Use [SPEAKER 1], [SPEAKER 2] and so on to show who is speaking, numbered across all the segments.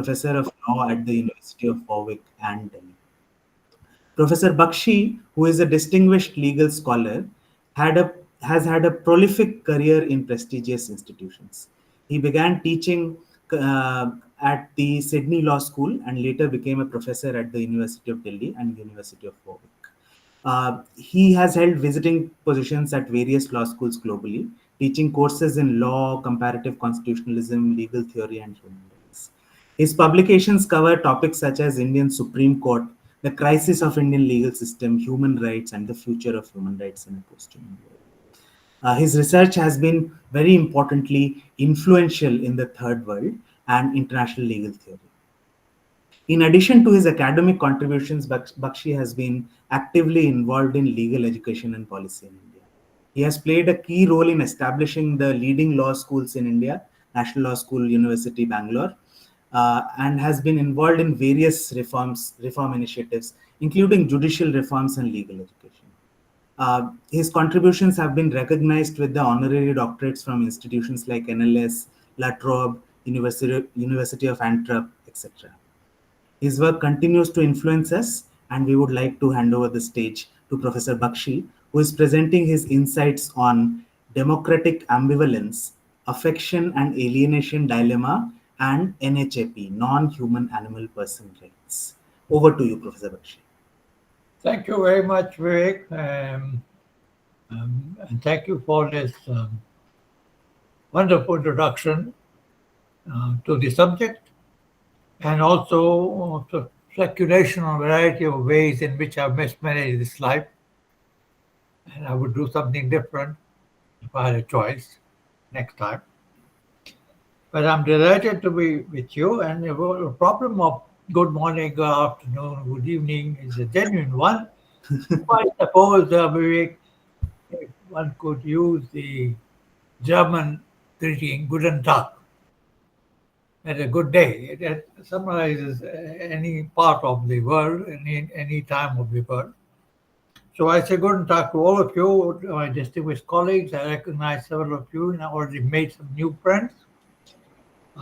[SPEAKER 1] Professor of Law at the University of Warwick and Delhi. Professor Bakshi, who is a distinguished legal scholar, has had a prolific career in prestigious institutions. He began teaching at the Sydney Law School and later became a professor at the University of Delhi and University of Warwick. He has held visiting positions at various law schools globally, teaching courses in law, comparative constitutionalism, legal theory, and human rights. His publications cover topics such as Indian Supreme Court, the crisis of Indian legal system, human rights, and the future of human rights in a post-human world. His research has been very importantly influential in the third world and international legal theory. In addition to his academic contributions, Bakshi has been actively involved in legal education and policy in India. He has played a key role in establishing the leading law schools in India, National Law School, University, Bangalore, and has been involved in various reform initiatives, including judicial reforms and legal education. His contributions have been recognized with the honorary doctorates from institutions like NLS, La Trobe, University of Antwerp, etc. His work continues to influence us, and we would like to hand over the stage to Professor Bakshi, who is presenting his insights on democratic ambivalence, affection and alienation dilemma, and NHAP, non-human animal person rights. Over to you, Professor Bakshi.
[SPEAKER 2] Thank you very much, Vivek, and thank you for this wonderful introduction to the subject, and also speculation on a variety of ways in which I've mismanaged this life, and I would do something different if I had a choice next time. But I'm delighted to be with you, and the problem of good morning, good afternoon, good evening is a genuine one. I suppose, Vivek, if one could use the German greeting, Guten Tag, and a good day. It summarizes any part of the world, any time of the world. So I say Guten Tag to all of you, my distinguished colleagues. I recognize several of you, and I already made some new friends.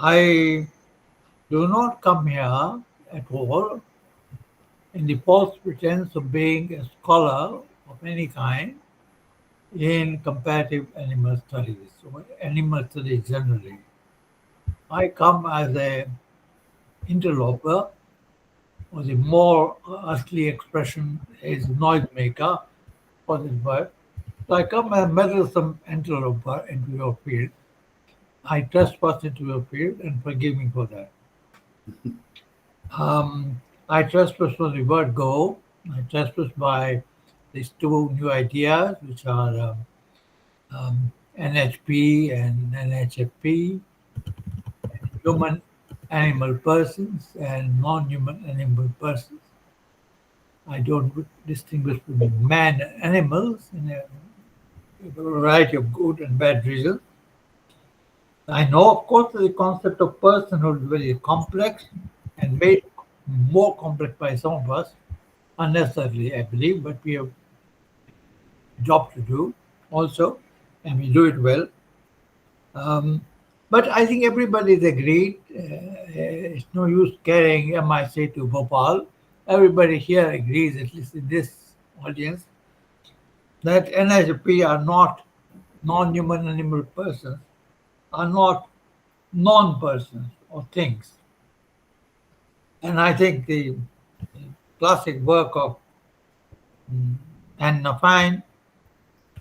[SPEAKER 2] I do not come here at all in the false pretense of being a scholar of any kind in comparative animal studies, or animal studies generally. I come as an interloper, or the more earthly expression is noisemaker for this word. So I come as a meddlesome interloper into your field. I trespass into your field, and forgive me for that. I trespass for the word go. I trespass by these two new ideas, which are NHP and NHAP, human animal persons and non-human animal persons. I don't distinguish between man and animals in a variety of good and bad reasons. I know, of course, that the concept of personhood is very complex and made more complex by some of us, unnecessarily, I believe, but we have a job to do also, and we do it well. But I think everybody's agreed. It's no use carrying MIC to Bhopal. Everybody here agrees, at least in this audience, that NHP are not non-human animal persons, are not non-persons or things. And I think the classic work of Anna Fine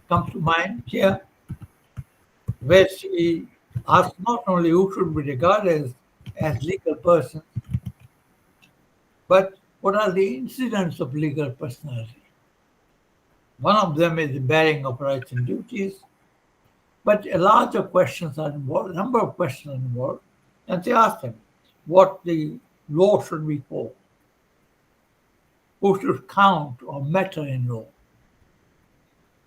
[SPEAKER 2] comes to mind here, where she asks not only who should be regarded as legal persons, but what are the incidents of legal personality. One of them is the bearing of rights and duties, but a larger questions are involved, a number of questions are involved, and they ask them what the law should be for, who should count or matter in law,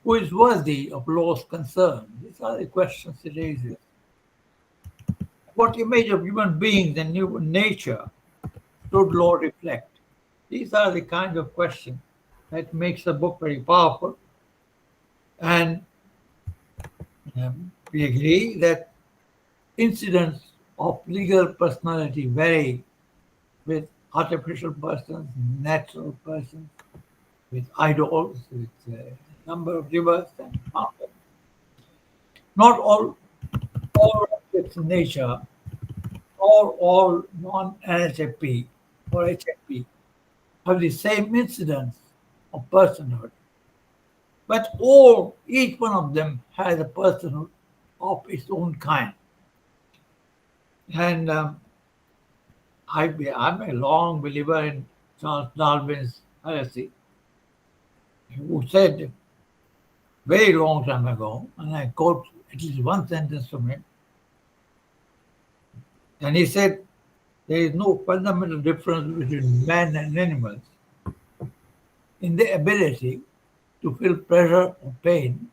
[SPEAKER 2] who is worthy of law's concern. These are the questions it raises. What image of human beings and human nature should law reflect? These are the kinds of questions that makes the book very powerful. And we agree that incidents of legal personality vary with artificial persons, natural persons, with idols, with a number of rivers and mountains. Not all objects in nature or all non-NHAP or HAP have the same incidence of personhood, but each one of them has a personhood of its own kind. And I'm a long believer in Charles Darwin's heresy, who said very long time ago, and I quote at least one sentence from him, and he said, there is no fundamental difference between man and animals in their ability to feel pleasure or pain,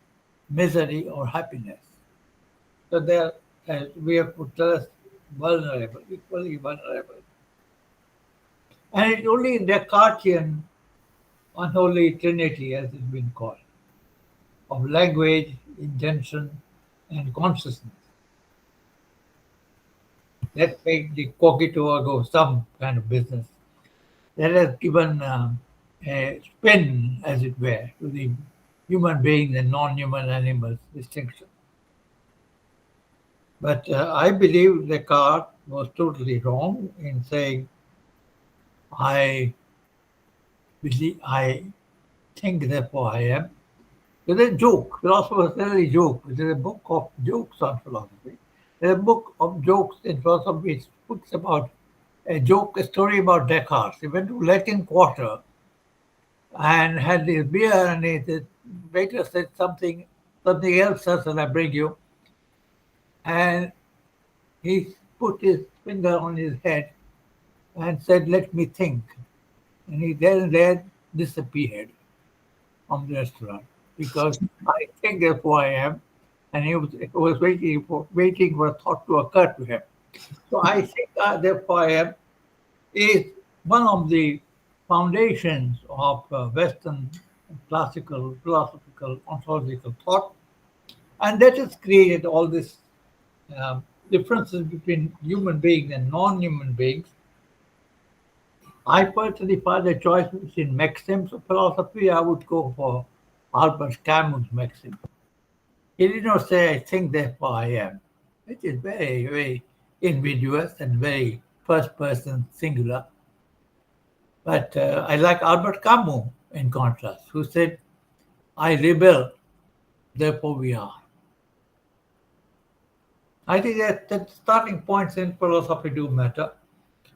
[SPEAKER 2] misery or happiness. So they are, as we have put us, vulnerable, equally vulnerable. And it's only Descartesian unholy trinity, as it's been called, of language, intention, and consciousness. That make the cogito ergo sum kind of business. That has given a spin, as it were, to the human beings and non-human animals distinction. But I believe Descartes was totally wrong in saying, I think, therefore I am. There's a joke, philosophers really joke. There's a book of jokes on philosophy. There's a book of jokes in philosophy which speaks about a story about Descartes. He went to Latin Quarter and had his beer, and the waiter said something else, sir, shall I bring you? And he put his finger on his head and said, let me think. And he then disappeared from the restaurant because I think therefore I am. And he was waiting for a thought to occur to him. So I think therefore I am is one of the foundations of Western classical, philosophical, ontological thought. And that has created all these differences between human beings and non-human beings. I personally, find a choice between maxims of philosophy, I would go for Albert Camus' maxim. He did not say, I think, therefore I am, which is very, very invidious and very first person singular. But I like Albert Camus, in contrast, who said, I rebel, therefore we are. I think that starting points in philosophy do matter,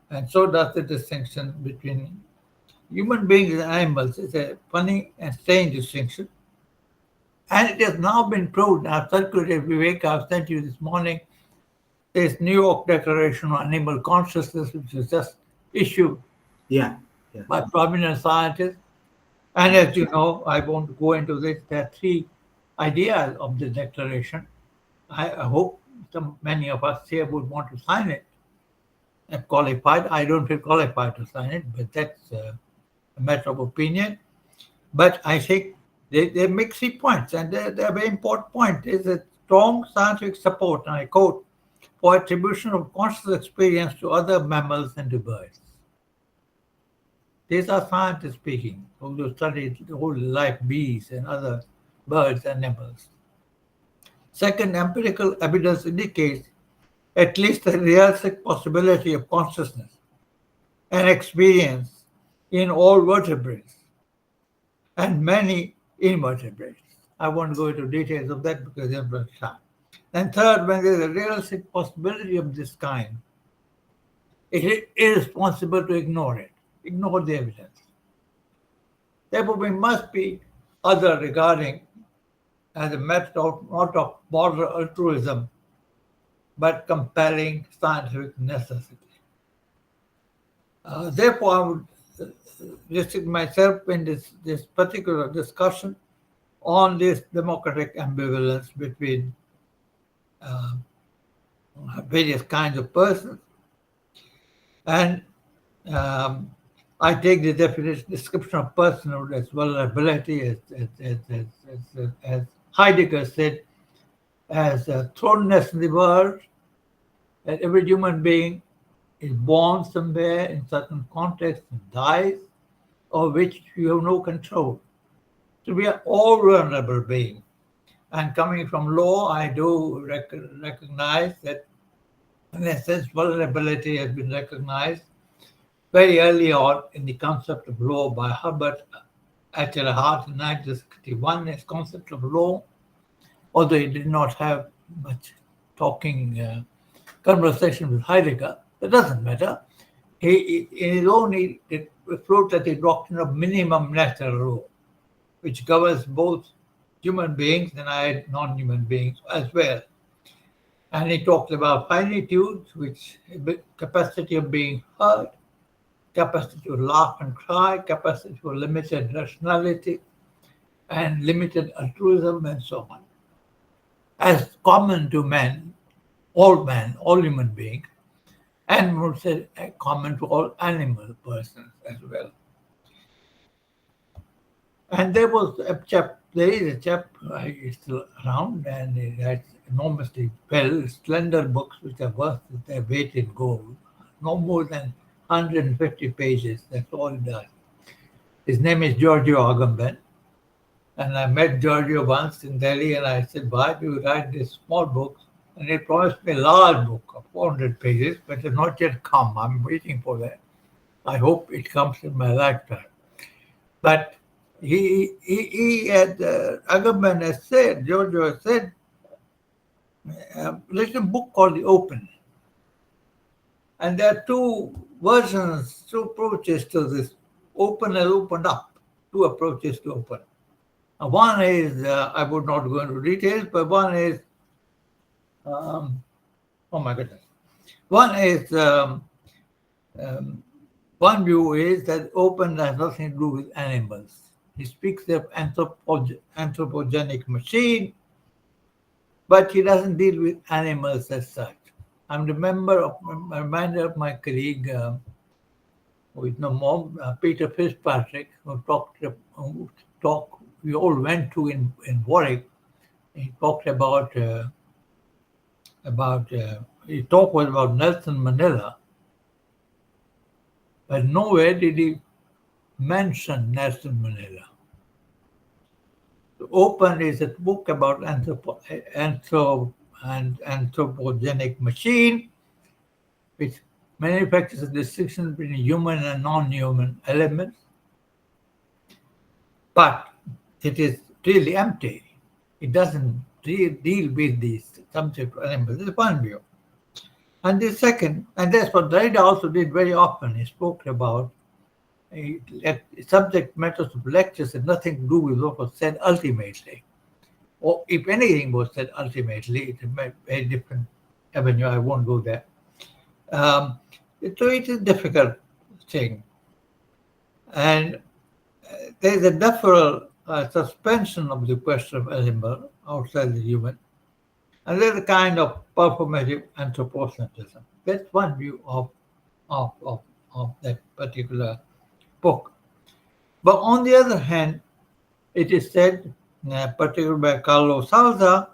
[SPEAKER 2] and so does the distinction between human beings and animals. It's a funny and strange distinction. And it has now been proved. I've circulated, Vivek, I've sent you this morning, this New York Declaration on Animal Consciousness, which was just issued
[SPEAKER 1] Yeah.
[SPEAKER 2] by prominent scientists. And as you know, I won't go into this. There are three ideas of the declaration. I hope many of us here would want to sign it. I'm qualified. I don't feel qualified to sign it, but that's a matter of opinion. But I think they make 3 points, and they're a very important point. Is a strong scientific support, and I quote, for attribution of conscious experience to other mammals and to birds. These are scientists speaking, who studied the whole life bees and other birds and animals. Second, empirical evidence indicates at least a realistic possibility of consciousness and experience in all vertebrates and many invertebrates. I won't go into details of that because there's no time. And third, when there's a realistic possibility of this kind, it is irresponsible to ignore it, ignore the evidence. Therefore, we must be other regarding as a method not of moral altruism, but compelling scientific necessity. Therefore, I would restrict myself in this particular discussion on this democratic ambivalence between various kinds of persons. And I take the description of personhood as vulnerability, as Heidegger said, as thrownness in the world, that every human being is born somewhere in certain context and dies, of which you have no control. So we are all vulnerable beings. And coming from law, I do recognize that, in a sense, vulnerability has been recognized very early on in the concept of law by Herbert Hart in 1961. His concept of law, although he did not have much talking conversation with Heidegger, that doesn't matter. In his own, he floated the doctrine of minimum natural law, which covers both human beings and non-human beings as well. And he talked about finitude, which capacity of being heard, capacity to laugh and cry, capacity for limited rationality, and limited altruism, and so on. As common to men, all human beings, and would say common to all animal persons as well. And there is a chap is still around, and he writes enormously well, slender books which are worth their weight in gold, no more than 150 pages, that's all he does. His name is Giorgio Agamben, and I met Giorgio once in Delhi, and I said, why do you write these small books? And he promised me a large book of 400 pages, but it has not yet come. I'm waiting for that. I hope it comes in my lifetime. But he had, Agamben has said, Giorgio has said, there's a book called The Open. And there are two versions, two approaches to this. Open and opened up, two approaches to open. One is, I would not go into details, but one is, oh my goodness. One is, one view is that open has nothing to do with animals. He speaks of anthropogenic machine, but he doesn't deal with animals as such. I'm reminded of my colleague, who is no more, Peter Fitzpatrick, we all went to in Warwick. He talked about his talk was about Nelson Mandela, but nowhere did he mention Nelson Mandela. The Open is a book about anthropogenic machine, which manufactures a distinction between human and non-human elements, but it is really empty. It doesn't deal with the subject of animals. This is one view. And the second, and that's what Derrida also did very often, he spoke about subject matters of lectures had nothing to do with what was said ultimately. Or if anything was said ultimately, it's a very different avenue. I won't go there. So it is a difficult thing. And there's a deferral suspension of the question of animal outside the human. And there's a kind of performative anthropocentrism. That's one view of that particular book. But on the other hand, it is said, particularly by Carlos Salza,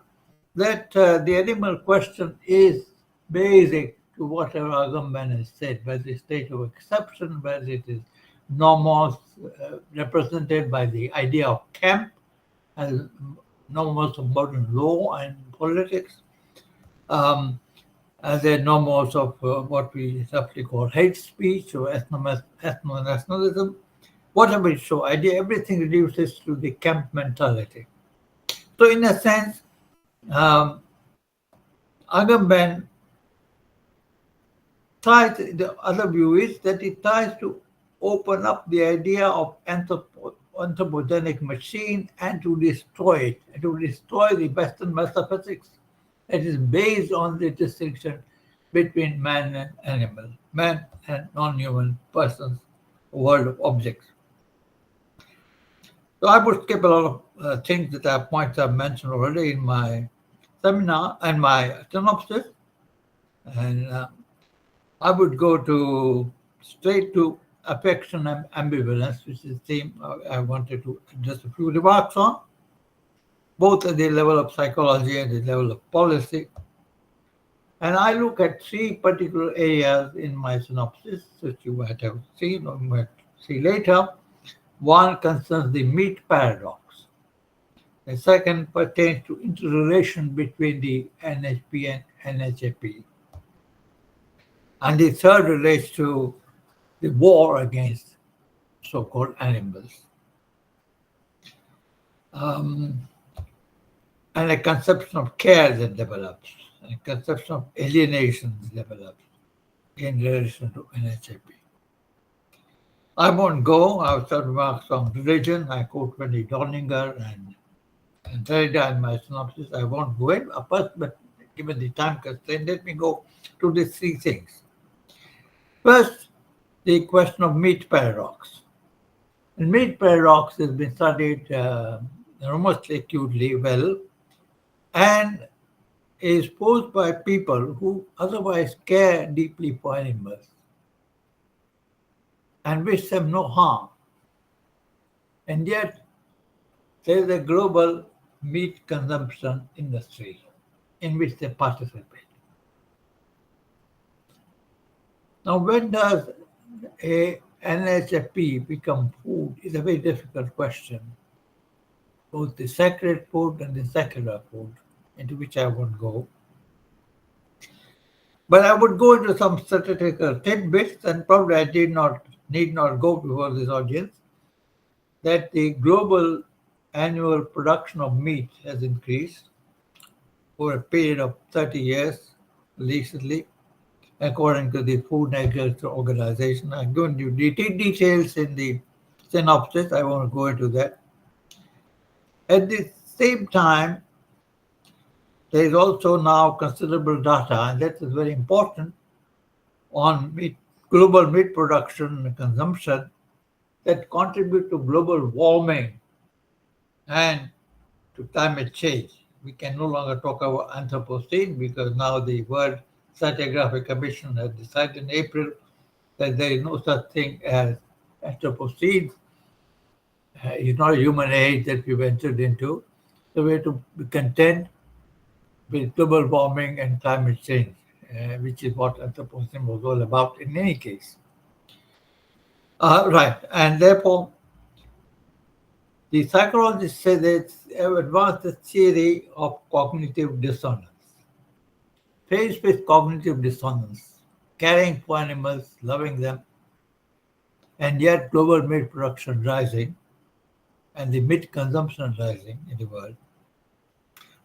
[SPEAKER 2] that the animal question is basic to whatever Agamben has said, whether it's state of exception, whether it is nomos represented by the idea of camp as nomos of modern law and politics, as a nomos of what we roughly call hate speech or ethno-nationalism, whatever it shows, idea, everything reduces to the camp mentality. So in a sense, Agamben tries, the other view is that it tries to open up the idea of anthropogenic machine and to destroy it, and to destroy the Western metaphysics that is based on the distinction between man and animal, man and non-human persons, world of objects. So I would skip a lot of things that points I've mentioned already in my seminar and my synopsis, and I would go straight to affection and ambivalence, which is the theme I wanted to address a few remarks on, both at the level of psychology and the level of policy. And I look at three particular areas in my synopsis, which you might have seen or might see later. One concerns the meat paradox. The second pertains to interrelation between the NHP and NHAP. And the third relates to the war against so-called animals. Um, and a conception of care that develops, and a conception of alienation develops in relation to NHAP. I won't go. I have some remarks on religion. I quote Wendy Dorninger and Derrida in my synopsis. I won't go in, but given the time constraint, let me go to these three things. First, the question of meat paradox. And meat paradox has been studied enormously acutely well and is posed by people who otherwise care deeply for animals and wish them no harm. And yet, there is a global meat consumption industry in which they participate. Now, when does a NHAP become food is a very difficult question, both the sacred food and the secular food, into which I won't go. But I would go into some statistical tidbits, and probably I need not go before this audience, that the global annual production of meat has increased over a period of 30 years recently, according to the Food and Agriculture Organization. I'm going to details in the synopsis. I won't go into that. At the same time, there is also now considerable data, and that is very important, on global meat production and consumption that contribute to global warming and to climate change. We can no longer talk about Anthropocene because now the World Stratigraphic Commission has decided in April that there is no such thing as Anthropocene. It's not a human age that we've entered into. So we have to be content with global warming and climate change, which is what Anthropocene was all about in any case. Right, and therefore, the psychologists say that have advanced the theory of cognitive dissonance. Faced with cognitive dissonance, caring for animals, loving them, and yet global meat production rising, and the meat consumption rising in the world,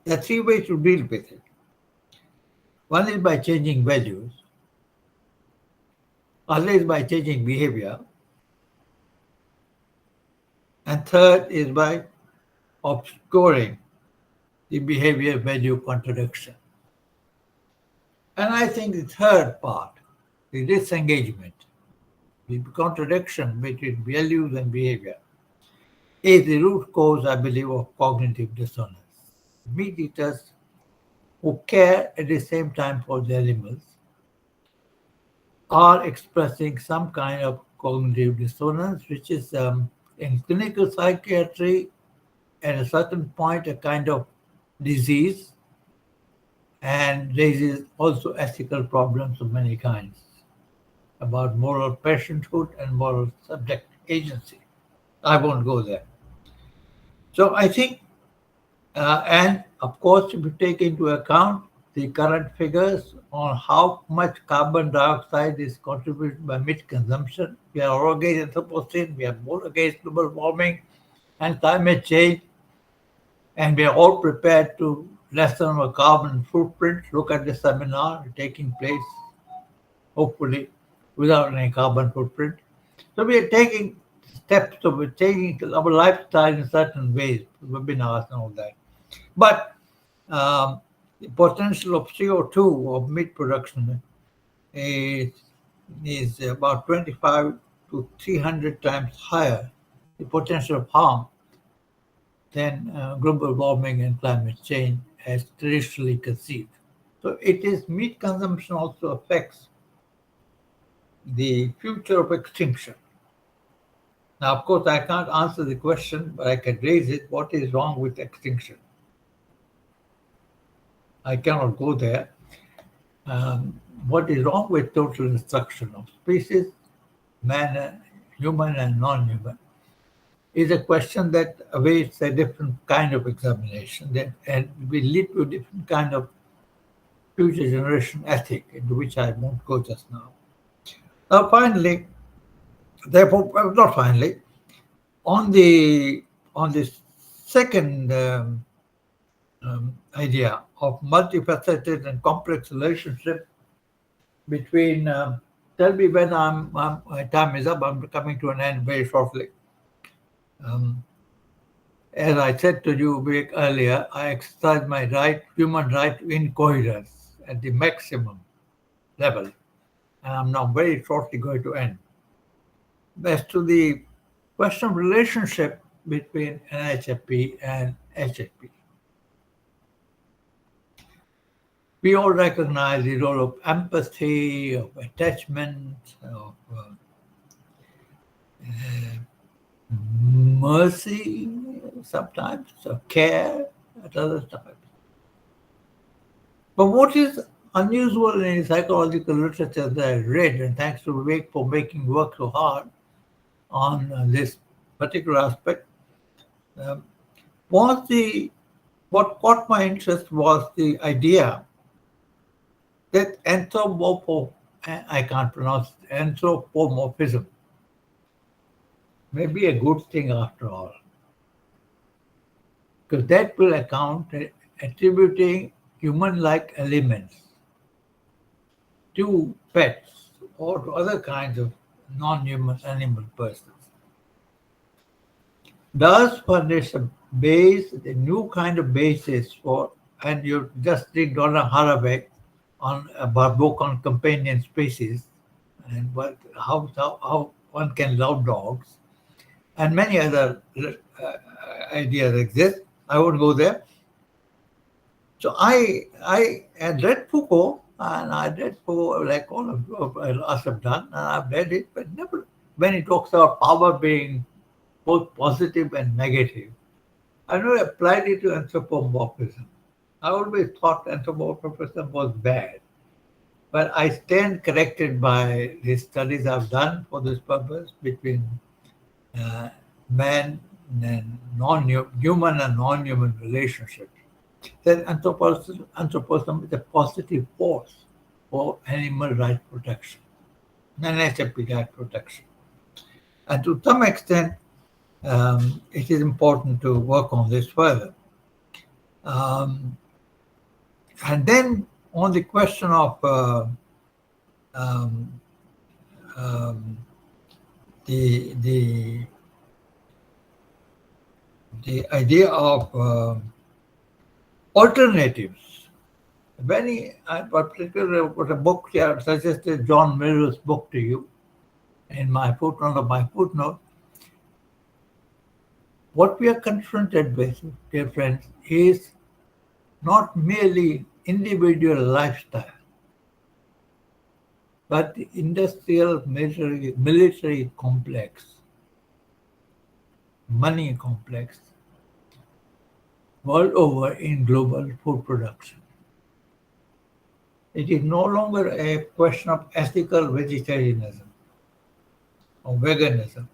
[SPEAKER 2] there are three ways to deal with it. One is by changing values, other is by changing behavior, and third is by obscuring the behavior value contradiction. And I think the third part, the disengagement, the contradiction between values and behavior, is the root cause, I believe, of cognitive dissonance. Meat eaters who care at the same time for the animals are expressing some kind of cognitive dissonance, which is in clinical psychiatry at a certain point a kind of disease and raises also ethical problems of many kinds about moral patienthood and moral subject agency. I won't go there. So I think, and of course, if you take into account the current figures on how much carbon dioxide is contributed by meat consumption, we are all against Anthropocene, we are more against global warming and climate change, and we are all prepared to lessen our carbon footprint. Look at the seminar taking place, hopefully, without any carbon footprint. So we are taking steps, so we're changing our lifestyle in certain ways, webinars and all that. But the potential of CO2 of meat production is about 25 to 300 times higher, the potential of harm, than global warming and climate change as traditionally conceived. So it is meat consumption also affects the future of extinction. Now, of course, I can't answer the question, but I can raise it. What is wrong with extinction? I cannot go there. What is wrong with total destruction of species, human and non-human, is a question that awaits a different kind of examination and will lead to a different kind of future generation ethic, into which I won't go just now. Now, finally, therefore, not finally, on the second idea of multifaceted and complex relationship between. Tell me when my time is up. I'm coming to an end very shortly. As I said to you earlier, I exercise my human right to incoherence at the maximum level, and I'm now very shortly going to end. As to the question of relationship between NHAP and HAP, we all recognize the role of empathy, of attachment, of mercy sometimes, of care at other times. But what is unusual in psychological literature that I read, and thanks to Vivek for making work so hard on this particular aspect, what caught my interest was the idea that anthropomorphism may be a good thing after all, because that will account attributing human-like elements to pets or to other kinds of non-human animal persons does furnish a new kind of basis for, and you just read Donna Haraway on a book on companion species and how one can love dogs, and many other ideas exist. I won't go there. So I had read Foucault, and I read Foucault like all of us have done, and I've read it, but never when he talks about power being both positive and negative. I never applied it to anthropomorphism. I always thought anthropomorphism was bad, but I stand corrected by the studies I've done for this purpose between man and human and non-human relationships. That anthropomorphism is a positive force for animal rights protection, non-HAP rights protection. And to some extent, it is important to work on this further. And then on the question of the idea of alternatives. Particularly a book here suggested John Miller's book to you in my footnote of my footnote. What we are confronted with, dear friends, is not merely individual lifestyle, but the industrial military complex, money complex, world over in global food production. It is no longer a question of ethical vegetarianism or veganism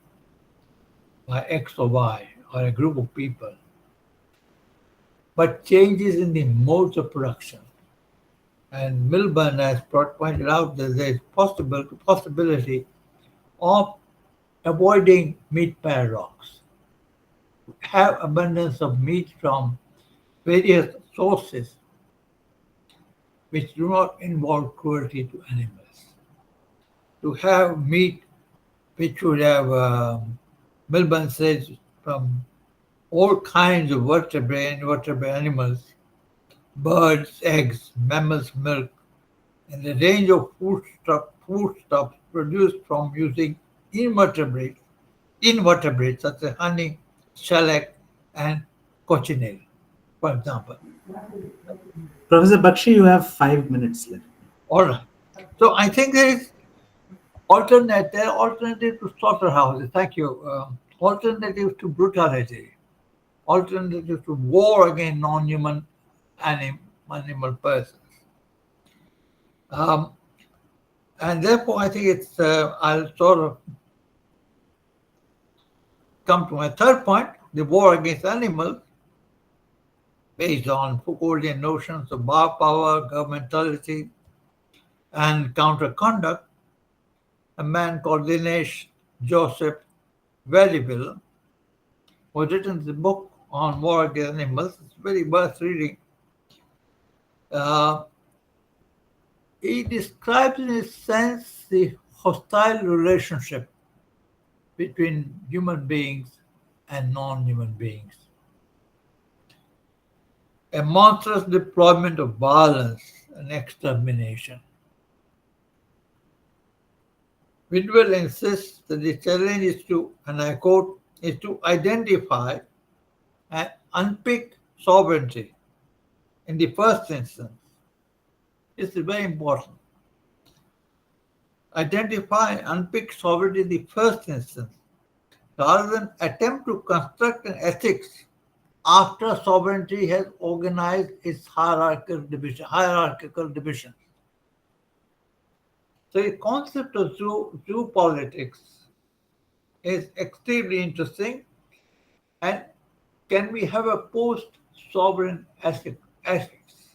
[SPEAKER 2] by X or Y or a group of people, but changes in the modes of production. And Milburn has pointed out that there is possibility of avoiding meat paradox. Have abundance of meat from various sources which do not involve cruelty to animals. To have meat which would have, Milburn says, from all kinds of vertebrate and invertebrate animals, birds, eggs, mammals, milk, and the range of foodstuffs produced from using invertebrates such as honey, shellac, and cochineal, for example.
[SPEAKER 1] Professor Bakshi, you have 5 minutes left.
[SPEAKER 2] All right. So I think there is alternative to slaughterhouses. Thank you. Alternative to brutality. Alternative to war against non-human animal persons. Um, and therefore, I think I'll sort of come to my third point, the war against animals, based on Foucauldian notions of bar power, governmentality, and counter-conduct. A man called Dinesh Joseph Vediville, who has written the book on war against animals. It's very worth reading. Uh, he describes, in a sense, the hostile relationship between human beings and non-human beings. A monstrous deployment of violence and extermination. Whitwell insists that the challenge is to, and I quote, is to identify and unpick sovereignty in the first instance. This is very important. Identify and unpick sovereignty in the first instance, rather than attempt to construct an ethics after sovereignty has organized its hierarchical division. So the concept of zoo politics is extremely interesting. And can we have a post-sovereign ethics?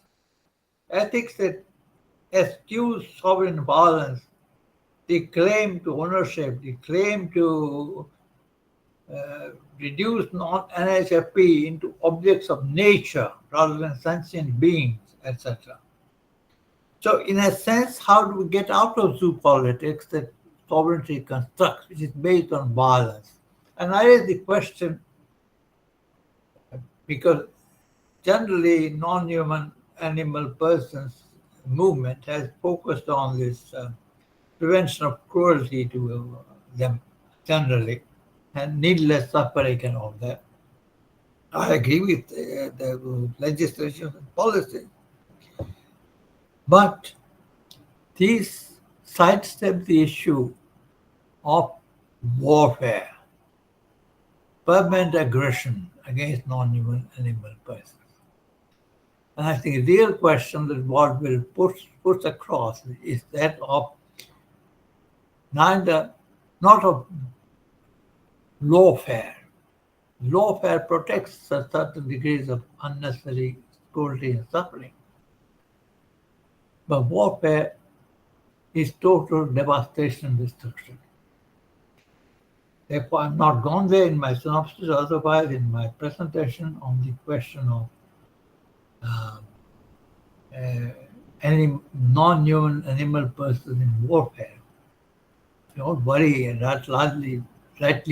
[SPEAKER 2] Ethics that eschews sovereign violence, the claim to ownership, the claim to reduce non-NHAP into objects of nature rather than sentient beings, etc. So in a sense, how do we get out of zoo politics that sovereignty constructs, which is based on violence? And I raise the question because generally non-human animal persons movement has focused on this prevention of cruelty to them generally and needless suffering and all that. I agree with the legislation and policy. But these sidestep the issue of warfare, permanent aggression against non-human animal persons. And I think the real question that what will push across is that of not of lawfare. Lawfare protects a certain degrees of unnecessary cruelty and suffering. But warfare is total devastation and destruction. Therefore, I'm not gone there in my synopsis, otherwise in my presentation on the question of any non-human animal person in warfare. Don't worry, and that's rightly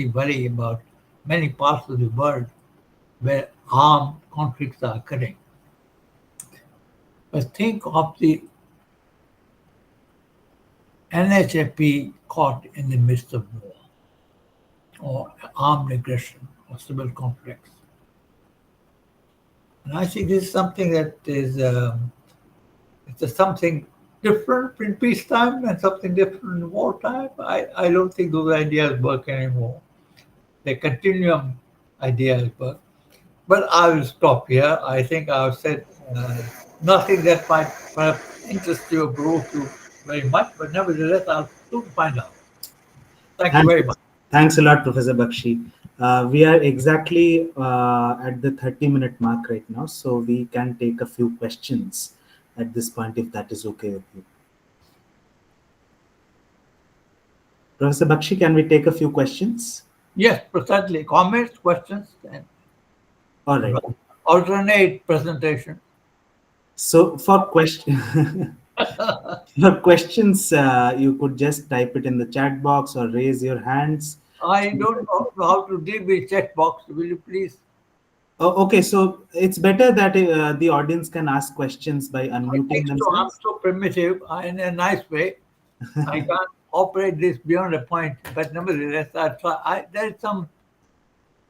[SPEAKER 2] worry about many parts of the world where armed conflicts are occurring. But think of the NHAP caught in the midst of war, or armed aggression, or civil conflicts. And I think this is something that is it's something different in peacetime and something different in wartime. I don't think those ideas work anymore. The continuum ideas work. But I will stop here. I think I've said nothing that might perhaps interest you or bore you very much, but nevertheless, I'll soon find out. Thank you
[SPEAKER 1] Thanks,
[SPEAKER 2] very much.
[SPEAKER 1] thanks a lot, Professor Bakshi. We are exactly at the 30-minute mark right now, so we can take a few questions at this point if that is okay with you. Professor Bakshi, can we take a few questions?
[SPEAKER 2] Yes, precisely. Comments, questions, and
[SPEAKER 1] All right.
[SPEAKER 2] alternate presentation.
[SPEAKER 1] So for for questions, you could just type it in the chat box or raise your hands.
[SPEAKER 2] I don't know how to deal with chat box. Will you please?
[SPEAKER 1] Oh, okay, so it's better that the audience can ask questions by
[SPEAKER 2] I
[SPEAKER 1] unmuting
[SPEAKER 2] think so. I'm
[SPEAKER 1] themselves.
[SPEAKER 2] so primitive in a nice way. I can't operate this beyond a point, but nevertheless, I try. There is some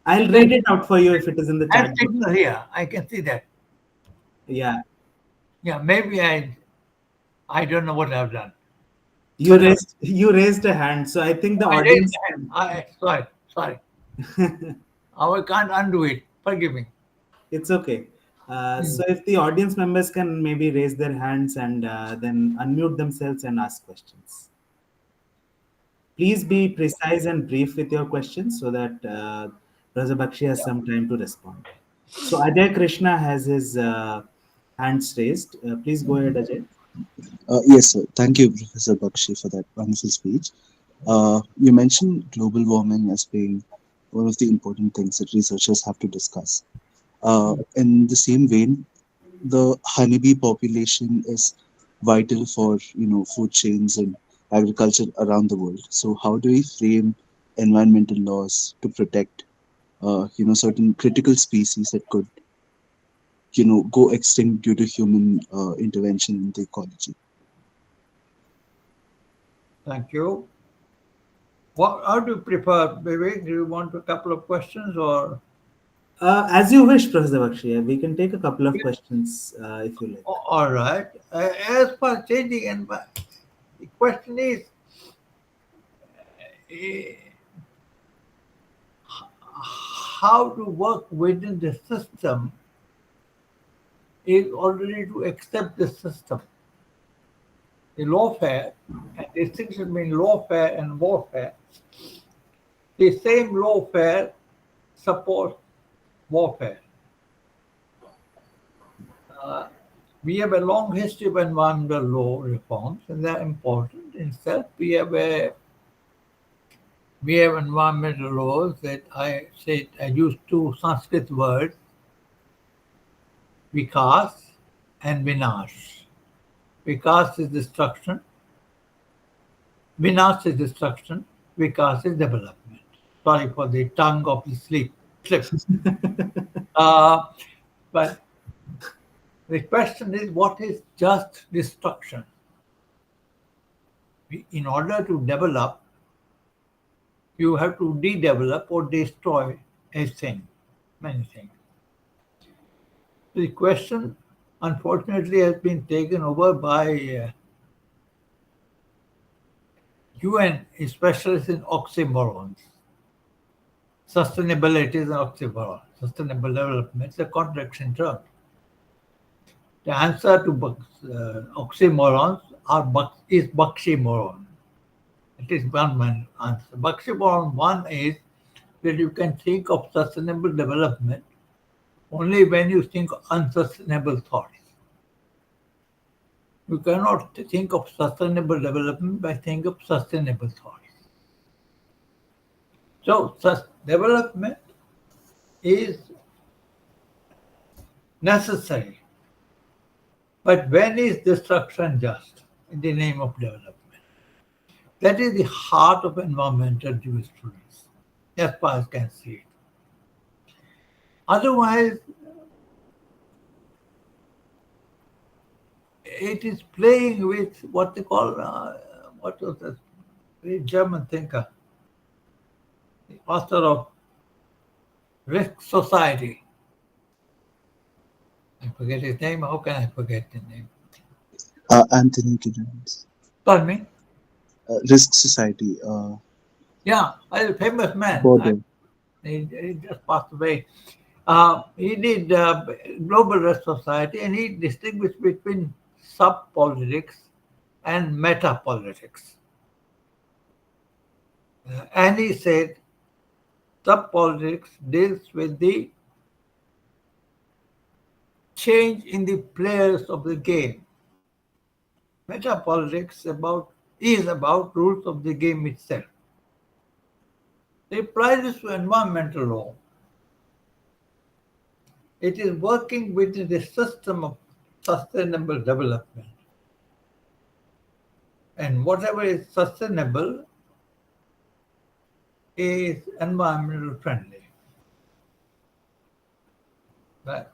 [SPEAKER 1] I'll read it out for you if it is in the
[SPEAKER 2] hand
[SPEAKER 1] chat box.
[SPEAKER 2] signal here. I can see that.
[SPEAKER 1] Yeah,
[SPEAKER 2] Yeah, maybe I don't know what I've done.
[SPEAKER 1] you raised a hand, so I think the
[SPEAKER 2] I raised
[SPEAKER 1] audience.
[SPEAKER 2] the hand. Sorry. I can't undo it. Forgive me.
[SPEAKER 1] It's okay. So if the audience members can maybe raise their hands and then unmute themselves and ask questions. Please be precise and brief with your questions so that Professor Bakshi has some time to respond. So Ajay Krishna has his hands raised. Please go ahead, Ajay.
[SPEAKER 3] Yes, sir. Thank you, Professor Bakshi, for that wonderful speech. You mentioned global warming as being one of the important things that researchers have to discuss. In the same vein, the honeybee population is vital for food chains and agriculture around the world. So, how do we frame environmental laws to protect certain critical species that could go extinct due to human intervention in the ecology?
[SPEAKER 2] Thank you. How do you prefer, Vivek? Do you want a couple of questions or?
[SPEAKER 1] As you wish, Professor Bakshi. We can take a couple of questions if you like.
[SPEAKER 2] All right. As for changing environment, the question is, eh, how to work within the system is already to accept the system. The lawfare, and distinction between lawfare and warfare, the same lawfare supports warfare. We have a long history of environmental law reforms, and they're important in itself. We have environmental laws that I use two Sanskrit words, vikas and vinash. Vikas is destruction, vinash is destruction, vikas is development. Sorry for the tongue of the slip. But the question is, what is just destruction? In order to develop, you have to de-develop or destroy a thing, many things. The question, unfortunately, has been taken over by UN specialists in oxymorons. Sustainability is an oxymoron. Sustainable development is a contradiction term. The answer to oxymorons is Bakshi-moron. It is one answer. Bakshi-moron one is that you can think of sustainable development only when you think of unsustainable thoughts. You cannot think of sustainable development by thinking of sustainable thoughts. So, development is necessary. But when is destruction just in the name of development? That is the heart of environmental jurisprudence, as far as I can see it. Otherwise, it is playing with what they call, what was that great German thinker, the author of Risk Society. I forget his name. How can I forget the name?
[SPEAKER 3] Anthony Giddens.
[SPEAKER 2] Pardon me?
[SPEAKER 3] Risk Society.
[SPEAKER 2] Yeah, a famous man.
[SPEAKER 3] Border.
[SPEAKER 2] He just passed away. He did Global Risk Society, and he distinguished between sub-politics and meta-politics. And he said sub-politics deals with the change in the players of the game. Meta-politics is about rules of the game itself. They apply this to environmental law. It is working within the system of sustainable development. And whatever is sustainable is environmental friendly. Right?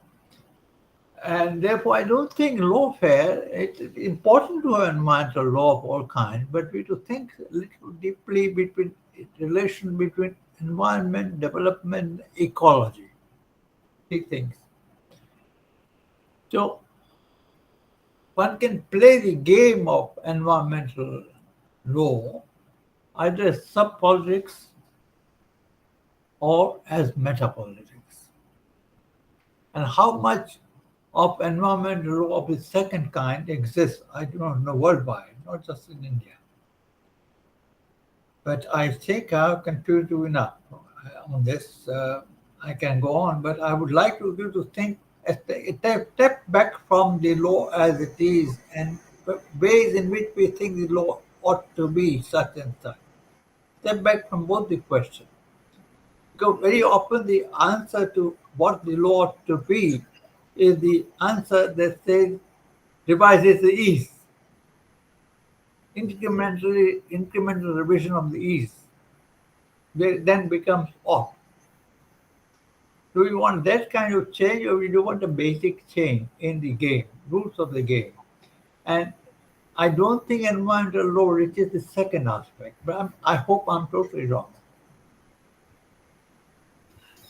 [SPEAKER 2] And therefore, I don't think lawfare, it's important to have environmental law of all kinds, but we have to think a little deeply between relation between environment, development, ecology. Three things. So, one can play the game of environmental law either as sub-politics or as meta-politics. And how much of environmental law of the second kind exists, I do not know, worldwide, not just in India. But I think I've concluded enough on this. I can go on, but I would like you to think a step back from the law as it is and ways in which we think the law ought to be such and such. Step back from both the questions. Because very often the answer to what the law ought to be is the answer that says revises the ease. Incremental revision of the ease then becomes ought. Do we want that kind of change, or we do want a basic change in the game, rules of the game? And I don't think environmental law reaches the second aspect, but I hope I'm totally wrong.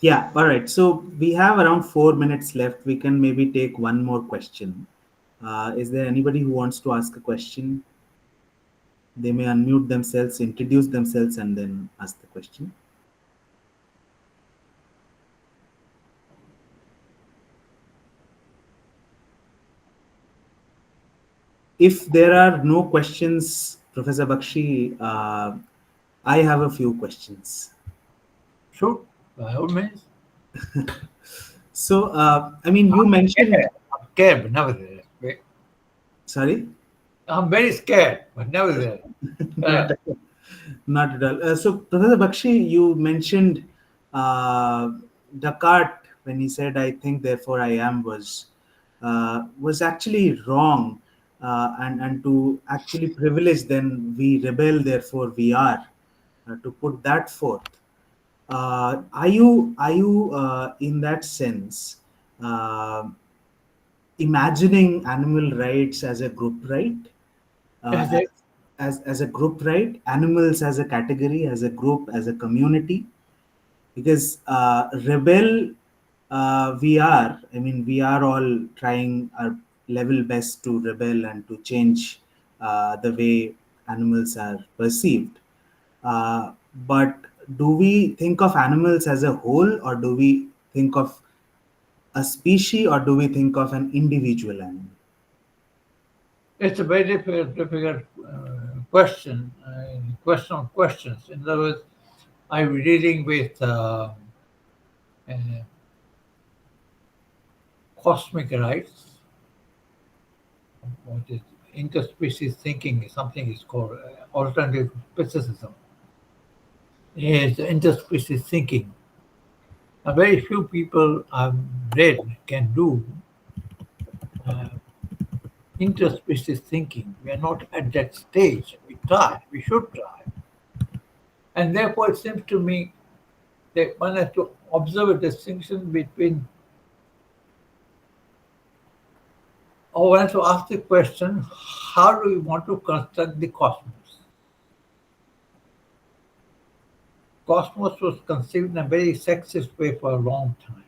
[SPEAKER 1] Yeah, all right. So we have around 4 minutes left. We can maybe take one more question. Is there anybody who wants to ask a question? They may unmute themselves, introduce themselves, and then ask the question. If there are no questions, Professor Bakshi, I have a few questions.
[SPEAKER 2] Sure, by all means.
[SPEAKER 1] So, I mean, you mentioned.
[SPEAKER 2] I'm scared, but nevertheless.
[SPEAKER 1] Sorry?
[SPEAKER 2] I'm very scared, but nevertheless.
[SPEAKER 1] Not, not at all. So, Professor Bakshi, you mentioned uh, Descartes when he said, "I think, therefore I am," was actually wrong, and to actually privilege, then we rebel, therefore we are. To put that forth, are you in that sense uh, imagining animal rights as a group right? uh,
[SPEAKER 2] Is it?
[SPEAKER 1] as a group right, animals as a category, as a group, as a community? Because rebel, we are all trying our level best to rebel and to change the way animals are perceived. But do we think of animals as a whole, or do we think of a species, or do we think of an individual animal?
[SPEAKER 2] It's a very difficult question, question of questions. In other words, I'm dealing with uh, cosmic rights, what is interspecies thinking, something is called alternative speciesism. Is interspecies thinking. A very few people I've read can do uh, interspecies thinking. We are not at that stage. We try, we should try. And therefore, it seems to me that one has to observe a distinction between, or one has to ask the question, how do we want to construct the cosmos? Cosmos was conceived in a very sexist way for a long time.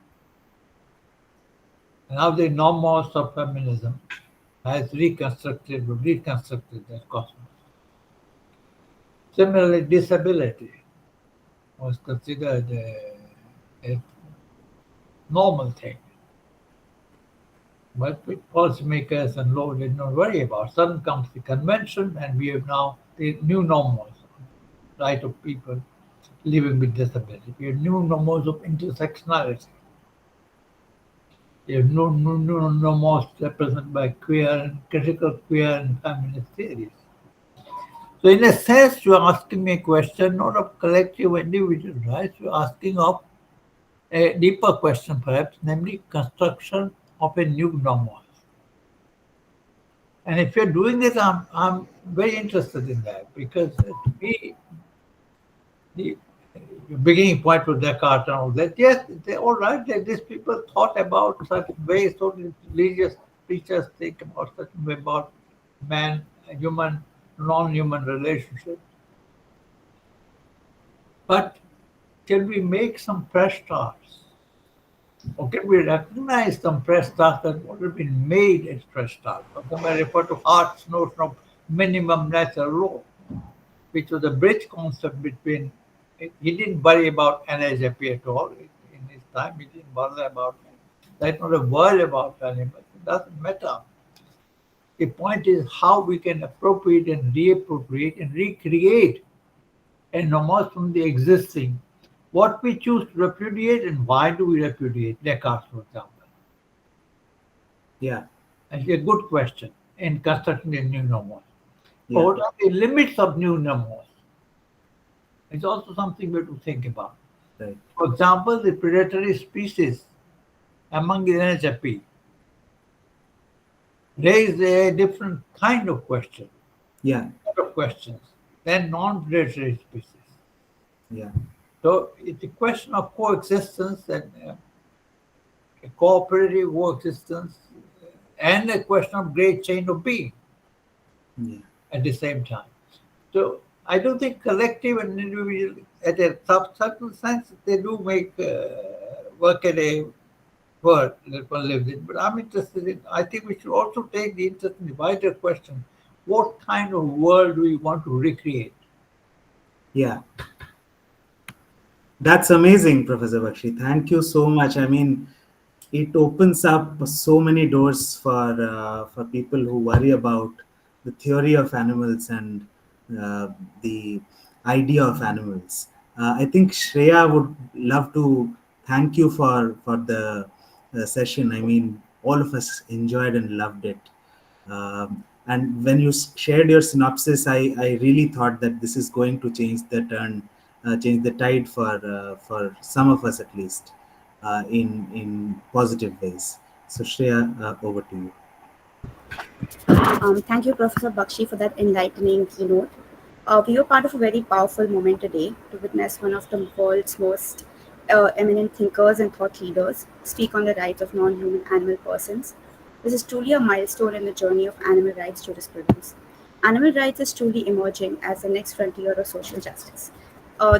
[SPEAKER 2] And now the nomos of feminism has reconstructed that cosmos. Similarly, disability was considered a normal thing. But policymakers and law did not worry about. Suddenly comes the convention, and we have now the new norms, right of people living with disability. We have new norms of intersectionality. We have new norms represented by queer and critical queer and feminist theories. So in a sense, you are asking me a question not of collective individual rights, you are asking of a deeper question perhaps, namely construction of a new normal. And if you're doing this, I'm very interested in that, because to me, the beginning point with Descartes and all that, yes, they're all right that these people thought about such ways, so religious preachers think about such way about man, human, non-human relationships. But can we make some fresh starts? Or can we recognize some fresh starts that have already been made as fresh starts? I refer to Hart's notion of minimum natural law, which was a bridge concept between, he didn't worry about NHAP at all in his time, he didn't bother about That's not a word about animals. It doesn't matter. The point is how we can appropriate and reappropriate and recreate animals from the existing. What we choose to repudiate and why do we repudiate? Descartes, for example.
[SPEAKER 1] Yeah.
[SPEAKER 2] That's a good question in constructing a new nomos. But
[SPEAKER 1] Yeah.
[SPEAKER 2] what are the limits of new nomos? It's also something we have to think about.
[SPEAKER 1] Right.
[SPEAKER 2] For example, the predatory species among the NHAP raise a different kind of question,
[SPEAKER 1] Yeah.
[SPEAKER 2] set of questions than non-predatory species.
[SPEAKER 1] Yeah.
[SPEAKER 2] So it's a question of coexistence and a cooperative coexistence and a question of great chain of being
[SPEAKER 1] Yeah.
[SPEAKER 2] at the same time. So I do think collective and individual, at a certain sense, they do make work at a world that one lives in. But I'm interested in, I think we should also take the interest in the wider question, what kind of world do we want to recreate?
[SPEAKER 1] Yeah. That's amazing, Professor Bakshi. Thank you so much. I mean, it opens up so many doors for people who worry about the theory of animals and the idea of animals. I think Shreya would love to thank you for the session. I mean, all of us enjoyed and loved it. And when you shared your synopsis, I really thought that this is going to change the tide for some of us at least, in positive ways. So Shreya, over to you.
[SPEAKER 4] Thank you, Professor Bakshi, for that enlightening keynote. We were part of a very powerful moment today to witness one of the world's most eminent thinkers and thought leaders speak on the rights of non human animal persons. This is truly a milestone in the journey of animal rights jurisprudence. Animal rights is truly emerging as the next frontier of social justice.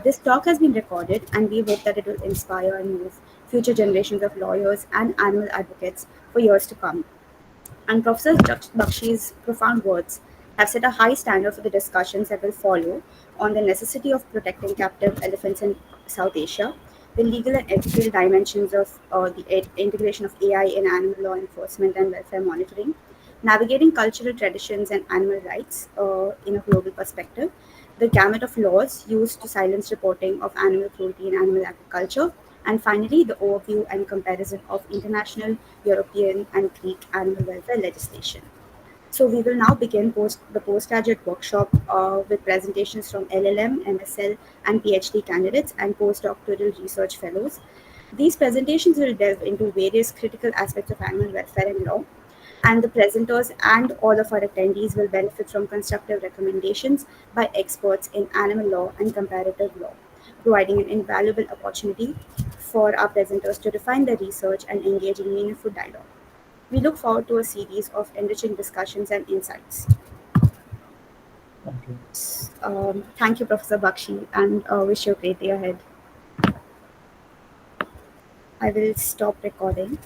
[SPEAKER 4] This talk has been recorded, and we hope that it will inspire and move future generations of lawyers and animal advocates for years to come. And Professor Bakshi's profound words have set a high standard for the discussions that will follow on the necessity of protecting captive elephants in South Asia, the legal and ethical dimensions of the integration of AI in animal law enforcement and welfare monitoring, navigating cultural traditions and animal rights in a global perspective, the gamut of laws used to silence reporting of animal cruelty in animal agriculture, and finally, the overview and comparison of international, European, and Greek animal welfare legislation. So we will now begin the postgraduate workshop with presentations from LLM, MSL, and PhD candidates and postdoctoral research fellows. These presentations will delve into various critical aspects of animal welfare and law, and the presenters and all of our attendees will benefit from constructive recommendations by experts in animal law and comparative law, providing an invaluable opportunity for our presenters to refine their research and engage in meaningful dialogue. We look forward to a series of enriching discussions and insights.
[SPEAKER 2] Thank you.
[SPEAKER 4] Thank you, Professor Bakshi, and wish you a great day ahead. I will stop recording.